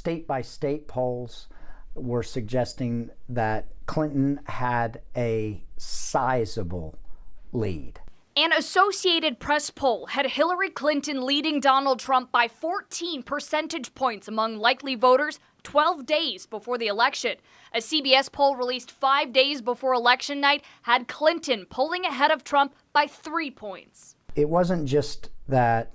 state-by-state polls were suggesting that Clinton had a sizable lead. An Associated Press poll had Hillary Clinton leading Donald Trump by 14 percentage points among likely voters 12 days before the election. A CBS poll released 5 days before election night had Clinton polling ahead of Trump by 3 points. It wasn't just that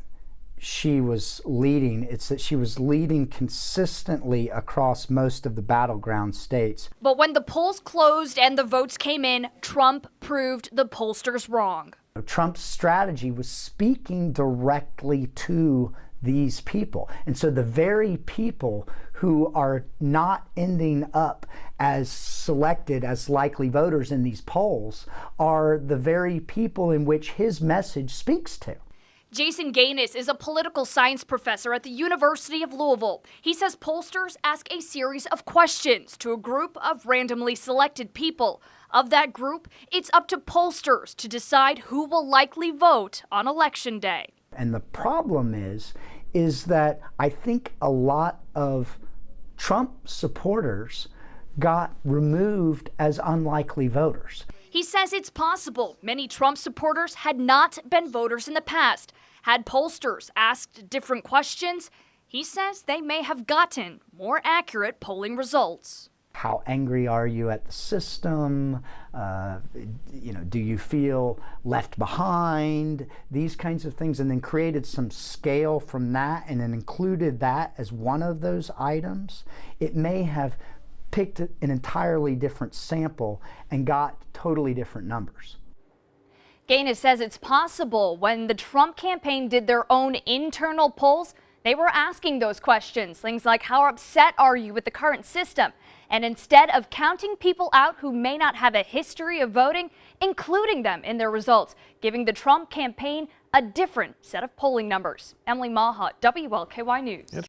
she was leading, it's that she was leading consistently across most of the battleground states. But when the polls closed and the votes came in, Trump proved the pollsters wrong. Trump's strategy was speaking directly to these people. And so the very people who are not ending up as selected as likely voters in these polls are the very people in which his message speaks to. Jason Gaines is a political science professor at the University of Louisville. He says pollsters ask a series of questions to a group of randomly selected people. Of that group, it's up to pollsters to decide who will likely vote on Election Day. And the problem is that I think a lot of Trump supporters got removed as unlikely voters. He says it's possible many Trump supporters had not been voters in the past. Had pollsters asked different questions, he says they may have gotten more accurate polling results. How angry are you at the system? Do you feel left behind? These kinds of things, and then created some scale from that and then included that as one of those items. It may have picked an entirely different sample and got totally different numbers. Gaines says it's possible when the Trump campaign did their own internal polls, they were asking those questions, things like how upset are you with the current system? And instead of counting people out who may not have a history of voting, including them in their results, giving the Trump campaign a different set of polling numbers. Emily Maha, WLKY News.